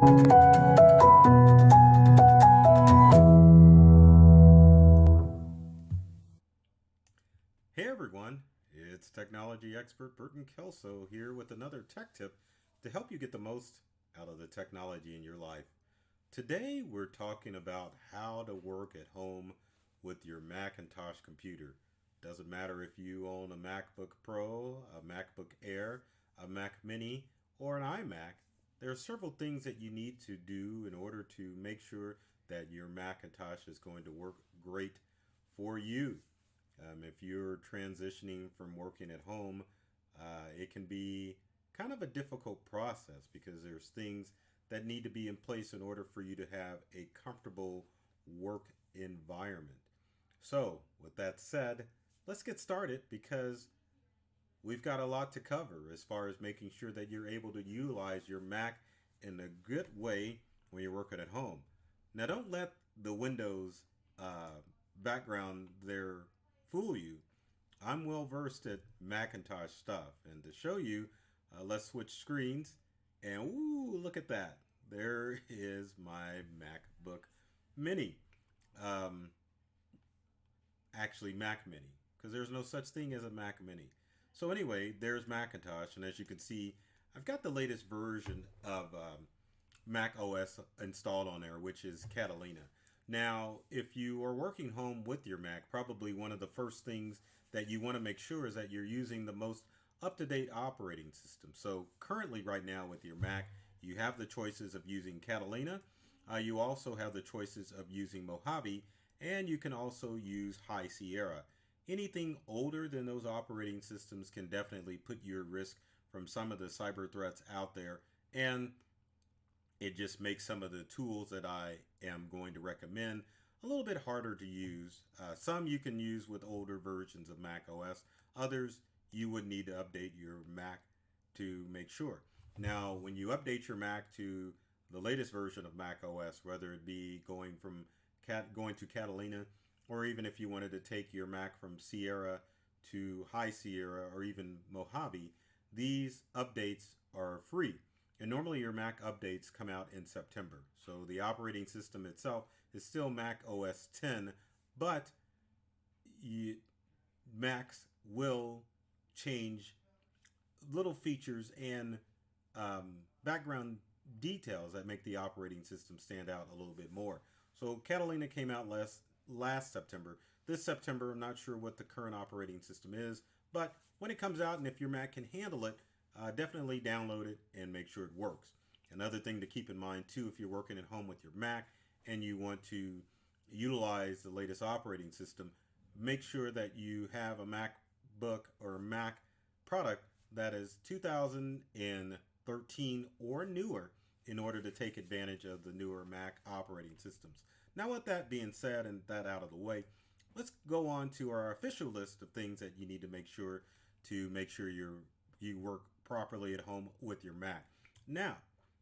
Hey everyone, it's technology expert Burton Kelso here with another tech tip to help you get the most out of the technology in your life. Today we're talking about how to work at home with your Macintosh computer. Doesn't matter if you own a MacBook Pro, a MacBook Air, a Mac Mini, or an iMac. There are several things that you need to do in order to make sure that your Macintosh is going to work great for you. If you're transitioning from working at home, it can be kind of a difficult process because there's things that need to be in place in order for you to have a comfortable work environment. So, with that said, let's get started because we've got a lot to cover as far as making sure that you're able to utilize your Mac in a good way when you're working at home. Now, don't let the Windows background there fool you. I'm well versed at Macintosh stuff, and to show you, let's switch screens. And ooh, look at that! There is my MacBook Mini. Um, Actually, Mac Mini, because there's no such thing as a Mac Mini. So anyway, there's Macintosh, and as you can see, I've got the latest version of Mac OS installed on there, which is Catalina. Now, if you are working home with your Mac, probably one of the first things that you want to make sure is that you're using the most up-to-date operating system. So currently right now with your Mac, you have the choices of using Catalina. You also have the choices of using Mojave, and you can also use High Sierra. Anything older than those operating systems can definitely put you at risk from some of the cyber threats out there, and it just makes some of the tools that I am going to recommend a little bit harder to use. Some you can use with older versions of Mac OS. Others you would need to update your Mac to make sure. Now, when you update your Mac to the latest version of Mac OS, whether it be going to Catalina, or even if you wanted to take your Mac from Sierra to High Sierra or even Mojave, these updates are free. And normally your Mac updates come out in September. So the operating system itself is still Mac OS 10, but Macs will change little features and background details that make the operating system stand out a little bit more. So Catalina came out last September. This September, I'm not sure what the current operating system is, but when it comes out and if your Mac can handle it, definitely download it and make sure it works. Another thing to keep in mind too, if you're working at home with your Mac and you want to utilize the latest operating system, make sure that you have a MacBook or Mac product that is 2013 or newer in order to take advantage of the newer Mac operating systems. Now, with that being said and that out of the way, let's go on to our official list of things that you need to make sure you work properly at home with your Mac. Now,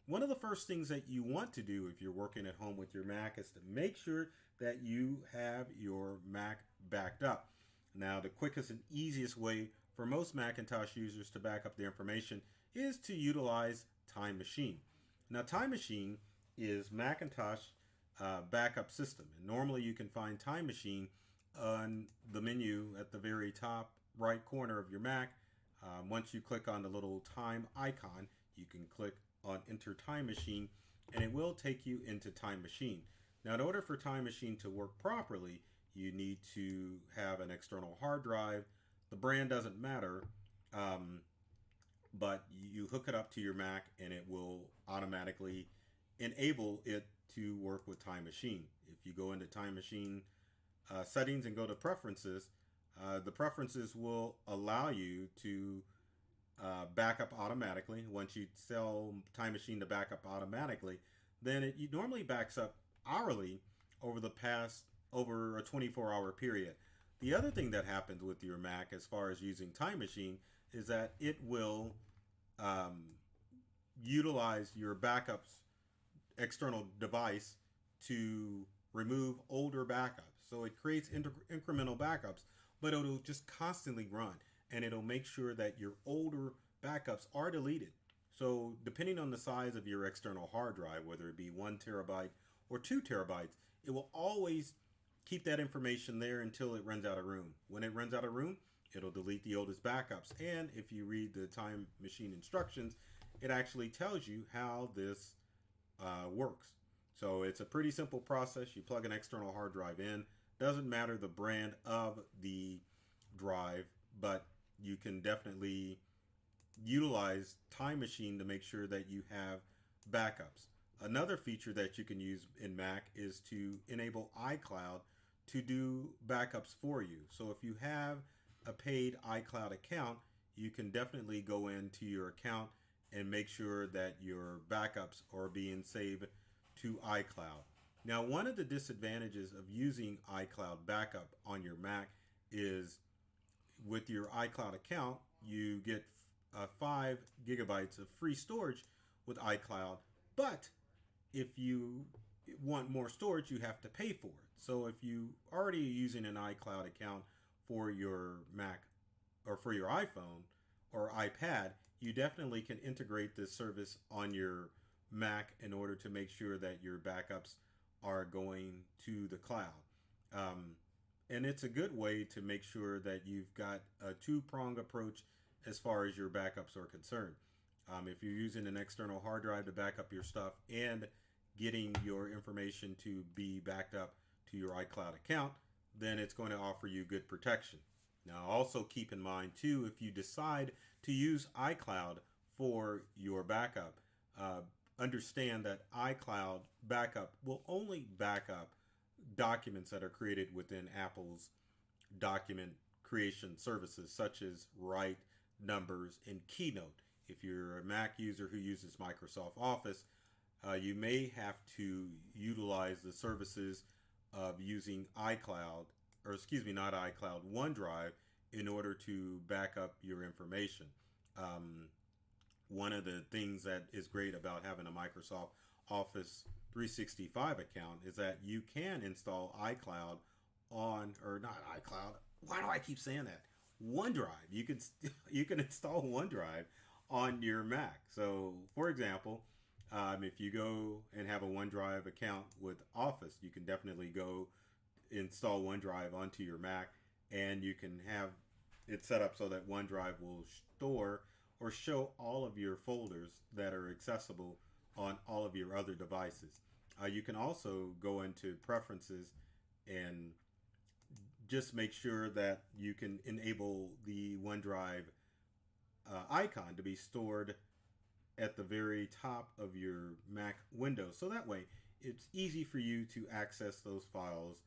one of the first things that you want to do if you're working at home with your Mac is to make sure that you have your Mac backed up. Now, the quickest and easiest way for most Macintosh users to back up their information is to utilize Time Machine. Now, Time Machine is Macintosh backup system. And normally you can find Time Machine on the menu at the very top right corner of your Mac. Once you click on the little time icon, you can click on Enter Time Machine and it will take you into Time Machine. Now, in order for Time Machine to work properly, you need to have an external hard drive. The brand doesn't matter, but you hook it up to your Mac and it will automatically enable it to work with Time Machine. If you go into Time Machine settings and go to preferences, the preferences will allow you to back up automatically. Once you tell Time Machine to back up automatically, then it normally backs up hourly over a 24-hour period. The other thing that happens with your Mac as far as using Time Machine is that it will utilize your backups external device to remove older backups. So it creates incremental backups, but it'll just constantly run and it'll make sure that your older backups are deleted. So, depending on the size of your external hard drive, whether it be 1 terabyte or 2 terabytes, it will always keep that information there until it runs out of room. When it runs out of room, it'll delete the oldest backups. And if you read the time machine instructions, it actually tells you how this works. So it's a pretty simple process. You plug an external hard drive in. Doesn't matter the brand of the drive, but you can definitely utilize Time Machine to make sure that you have backups. Another feature that you can use in Mac is to enable iCloud to do backups for you. So if you have a paid iCloud account, you can definitely go into your account and make sure that your backups are being saved to iCloud. Now, one of the disadvantages of using iCloud backup on your Mac is with your iCloud account, you get 5 gigabytes of free storage with iCloud, but if you want more storage, you have to pay for it. So if you already using an iCloud account for your Mac or for your iPhone or iPad, you definitely can integrate this service on your Mac in order to make sure that your backups are going to the cloud. And it's a good way to make sure that you've got a two-pronged approach as far as your backups are concerned. If you're using an external hard drive to back up your stuff and getting your information to be backed up to your iCloud account, then it's going to offer you good protection. Now, also keep in mind, too, if you decide to use iCloud for your backup, understand that iCloud backup will only back up documents that are created within Apple's document creation services, such as Write, Numbers, and Keynote. If you're a Mac user who uses Microsoft Office, you may have to utilize the services of using iCloud, or excuse me, not iCloud, OneDrive, in order to back up your information. One of the things that is great about having a Microsoft Office 365 account is that you can install iCloud on, or not iCloud. Why do I keep saying that? OneDrive. You can install OneDrive on your Mac. So, for example, if you go and have a OneDrive account with Office, you can definitely go install OneDrive onto your Mac, and you can have it set up so that OneDrive will store or show all of your folders that are accessible on all of your other devices. You can also go into preferences and just make sure that you can enable the OneDrive icon to be stored at the very top of your Mac window. So that way it's easy for you to access those files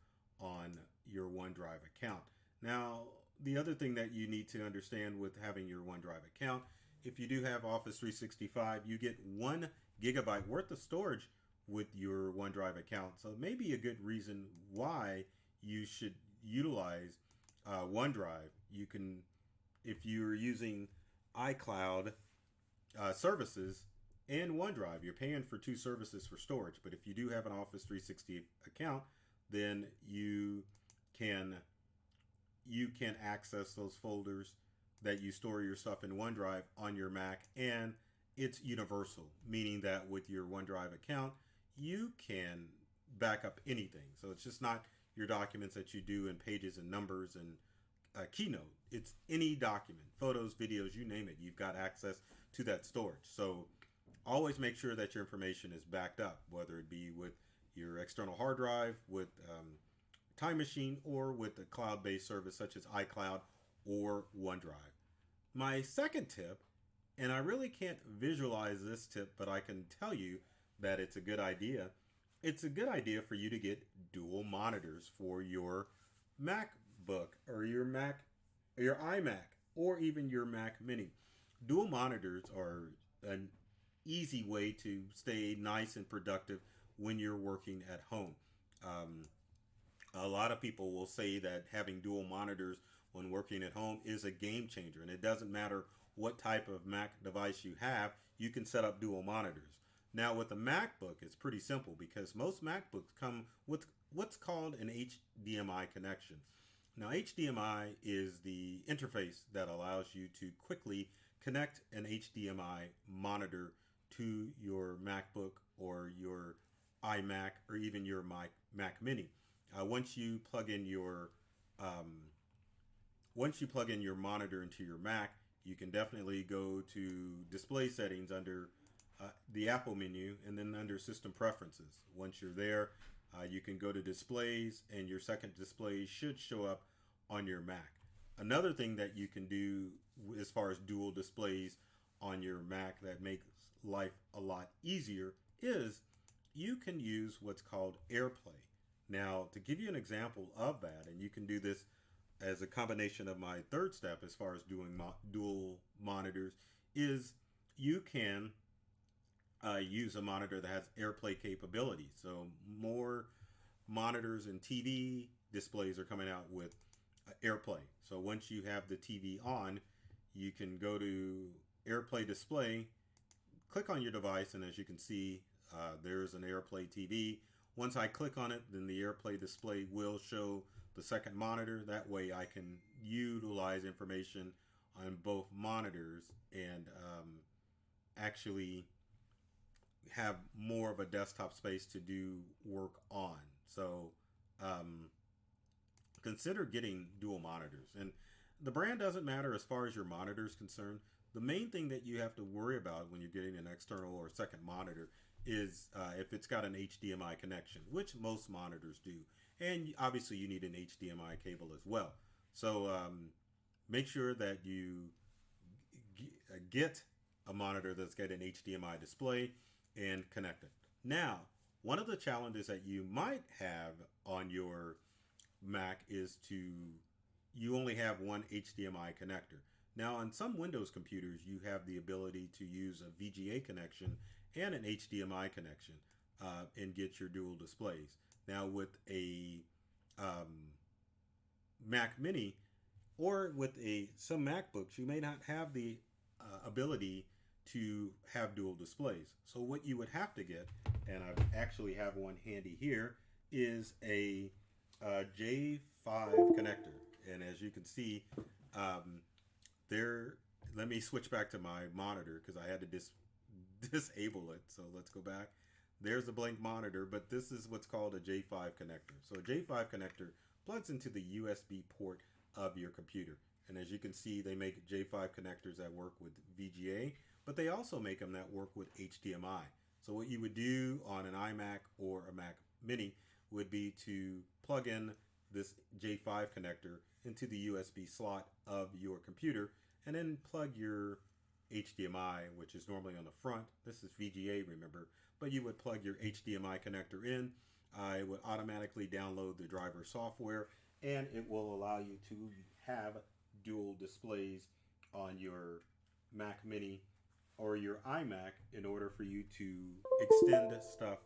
on your OneDrive account. Now, the other thing that you need to understand with having your OneDrive account, if you do have Office 365, you get 1 gigabyte worth of storage with your OneDrive account. So it may be a good reason why you should utilize OneDrive. You can, if you're using iCloud services and OneDrive, you're paying for 2 services for storage. But if you do have an Office 360 account, then you can access those folders that you store your stuff in OneDrive on your Mac, and it's universal, meaning that with your OneDrive account, you can back up anything. So it's just not your documents that you do in Pages and Numbers and Keynote. It's any document, photos, videos, you name it. You've got access to that storage. So always make sure that your information is backed up, whether it be with your external hard drive, with Time Machine, or with a cloud-based service such as iCloud or OneDrive. My second tip, and I really can't visualize this tip, but I can tell you that it's a good idea. It's a good idea for you to get dual monitors for your MacBook or your Mac, or your iMac, or even your Mac Mini. Dual monitors are an easy way to stay nice and productive when you're working at home. A lot of people will say that having dual monitors when working at home is a game changer, and it doesn't matter what type of Mac device you have, you can set up dual monitors. Now with a MacBook, it's pretty simple because most MacBooks come with what's called an HDMI connection. Now HDMI is the interface that allows you to quickly connect an HDMI monitor to your MacBook or your iMac or even your Mac Mini. Once you plug in your monitor into your Mac, you can definitely go to display settings under the Apple menu and then under system preferences. Once you're there, you can go to displays and your second display should show up on your Mac. Another thing that you can do as far as dual displays on your Mac that makes life a lot easier is you can use what's called AirPlay. Now, to give you an example of that, and you can do this as a combination of my third step as far as doing dual monitors, is you can use a monitor that has AirPlay capability. So more monitors and TV displays are coming out with AirPlay. So once you have the TV on, you can go to AirPlay display, click on your device, and as you can see, there's an AirPlay TV. Once I click on it, then the AirPlay display will show the second monitor. That way I can utilize information on both monitors and actually have more of a desktop space to do work on. So consider getting dual monitors. And the brand doesn't matter as far as your monitor is concerned. The main thing that you have to worry about when you're getting an external or second monitor is if it's got an HDMI connection, which most monitors do. And obviously you need an HDMI cable as well. So make sure that you get a monitor that's got an HDMI display and connect it. Now, one of the challenges that you might have on your Mac is you only have one HDMI connector. Now, on some Windows computers, you have the ability to use a VGA connection and an HDMI connection and get your dual displays. Now, with a Mac Mini or with some MacBooks, you may not have the ability to have dual displays. So what you would have to get, and I actually have one handy here, is a J5 connector. And as you can see, let me switch back to my monitor because I had to disable it. So let's go back. There's a blank monitor, but this is what's called a J5 connector. So a J5 connector plugs into the USB port of your computer. And as you can see, they make J5 connectors that work with VGA, but they also make them that work with HDMI. So what you would do on an iMac or a Mac Mini would be to plug in this J5 connector into the USB slot of your computer and then plug your HDMI, which is normally on the front. This is VGA, remember, but you would plug your HDMI connector in. It would automatically download the driver software, and it will allow you to have dual displays on your Mac Mini or your iMac in order for you to extend stuff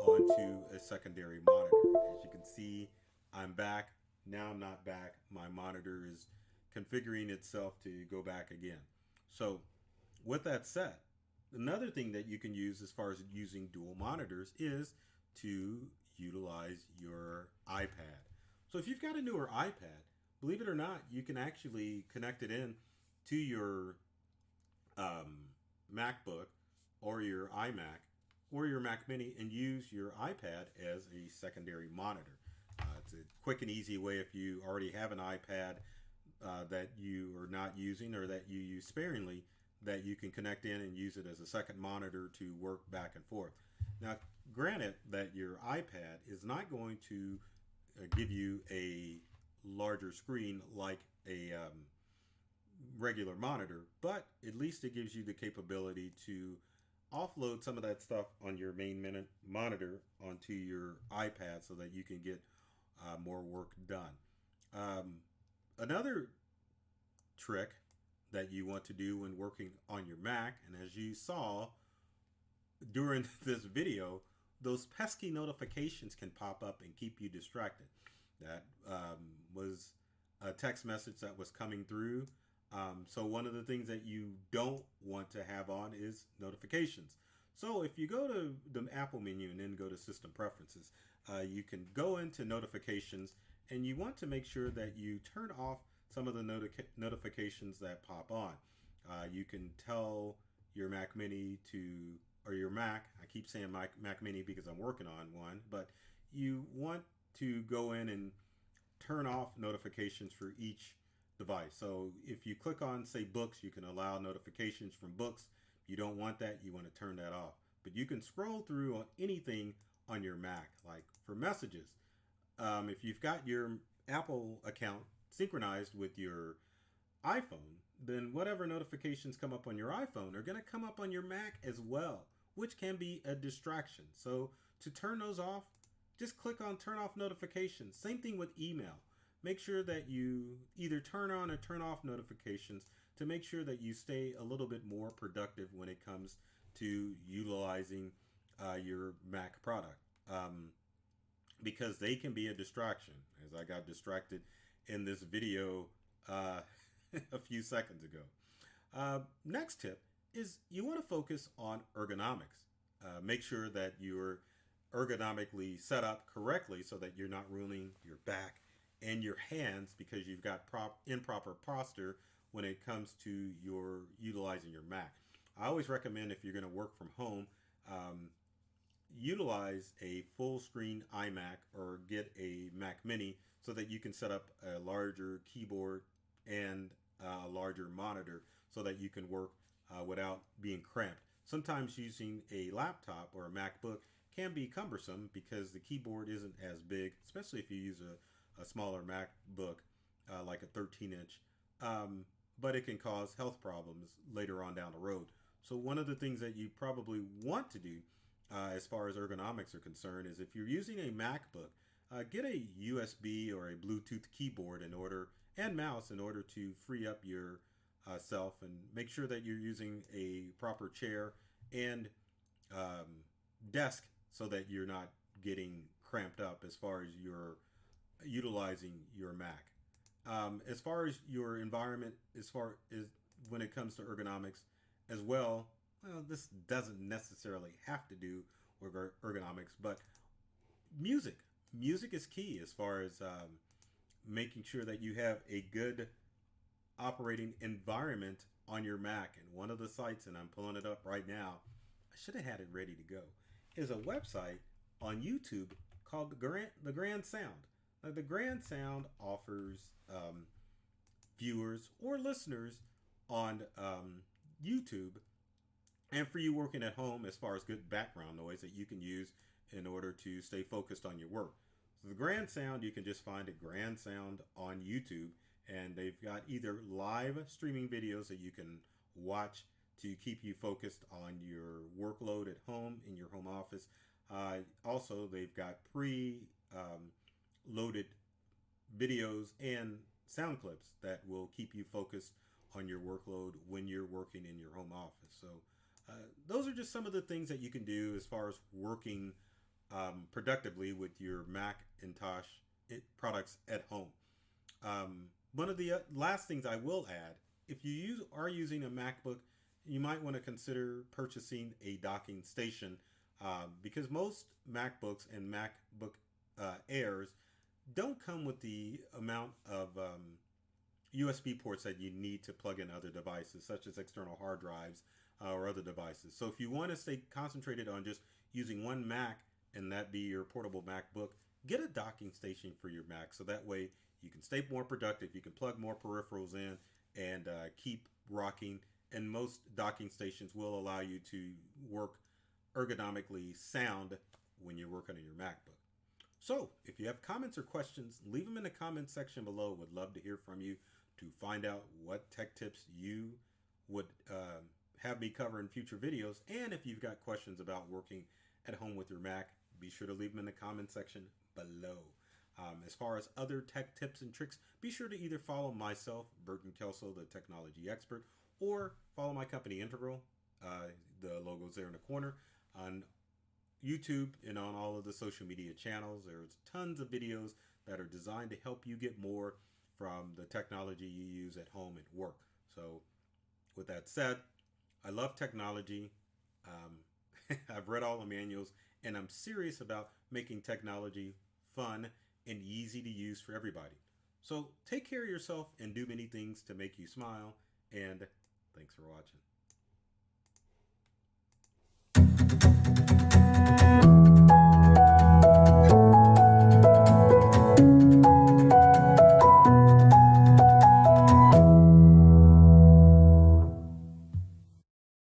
onto a secondary monitor. As you can see, I'm back. Now I'm not back. My monitor is configuring itself to go back again. So with that said, another thing that you can use as far as using dual monitors is to utilize your iPad. So if you've got a newer iPad, believe it or not, you can actually connect it in to your MacBook or your iMac or your Mac Mini and use your iPad as a secondary monitor. It's a quick and easy way if you already have an iPad that you are not using or that you use sparingly, that you can connect in and use it as a second monitor to work back and forth. Now, granted that your iPad is not going to give you a larger screen like a regular monitor, but at least it gives you the capability to offload some of that stuff on your main monitor onto your iPad so that you can get more work done. Another trick that you want to do when working on your Mac, and as you saw during this video, those pesky notifications can pop up and keep you distracted. That was a text message that was coming through. So one of the things that you don't want to have on is notifications. So if you go to the Apple menu and then go to System Preferences, you can go into Notifications, and you want to make sure that you turn off some of the notifications that pop on. You can tell your Mac Mini to, or your Mac, I keep saying Mac Mini because I'm working on one, but you want to go in and turn off notifications for each device. So if you click on, say, books, you can allow notifications from books. You don't want that, you want to turn that off. But you can scroll through on anything on your Mac, like for messages. If you've got your Apple account synchronized with your iPhone, then whatever notifications come up on your iPhone are going to come up on your Mac as well, which can be a distraction. So to turn those off, just click on turn off notifications. Same thing with email. Make sure that you either turn on or turn off notifications to make sure that you stay a little bit more productive when it comes to utilizing your Mac product. Because they can be a distraction, as I got distracted in this video a few seconds ago. Next tip is you want to focus on ergonomics. Make sure that you're ergonomically set up correctly so that you're not ruining your back and your hands because you've got improper posture when it comes to your utilizing your Mac. I always recommend, if you're going to work from home, utilize a full screen iMac or get a Mac Mini so that you can set up a larger keyboard and a larger monitor so that you can work without being cramped. Sometimes using a laptop or a MacBook can be cumbersome because the keyboard isn't as big, especially if you use a smaller MacBook like a 13-inch, but it can cause health problems later on down the road. So one of the things that you probably want to do as far as ergonomics are concerned is, if you're using a MacBook, get a USB or a Bluetooth keyboard and mouse in order to free up your self, and make sure that you're using a proper chair and desk so that you're not getting cramped up as far as you're utilizing your Mac. As far as your environment, as far as when it comes to ergonomics as well, this doesn't necessarily have to do with ergonomics, but music is key as far as making sure that you have a good operating environment on your Mac. And one of the sites, and I'm pulling it up right now, I should have had it ready to go, is a website on YouTube called the Grand Sound. Now, the Grand Sound offers viewers or listeners on YouTube, and for you working at home, as far as good background noise that you can use in order to stay focused on your work. So the Grand Sound, you can just find a Grand Sound on YouTube, and they've got either live streaming videos that you can watch to keep you focused on your workload at home in your home office. Also, they've got loaded videos and sound clips that will keep you focused on your workload when you're working in your home office. So those are just some of the things that you can do as far as working productively with your Macintosh products at home. One of the last things I will add, if you are using a MacBook, you might want to consider purchasing a docking station, because most MacBooks and MacBook Airs don't come with the amount of USB ports that you need to plug in other devices, such as external hard drives or other devices. So if you want to stay concentrated on just using one Mac and that be your portable MacBook, get a docking station for your Mac, so that way you can stay more productive, you can plug more peripherals in, and keep rocking. And most docking stations will allow you to work ergonomically sound when you're working on your MacBook. So if you have comments or questions, leave them in the comment section below. Would love to hear from you to find out what tech tips you would have me cover in future videos. And if you've got questions about working at home with your Mac, be sure to leave them in the comment section below. As far as other tech tips and tricks, be sure to either follow myself, Burton Kelso, the technology expert, or follow my company Integral. The logo's there in the corner, on YouTube and on all of the social media channels. There's tons of videos that are designed to help you get more from the technology you use at home and work. So with that said, I love technology. I've read all the manuals, and I'm serious about making technology fun and easy to use for everybody. So take care of yourself and do many things to make you smile. And Thanks for watching.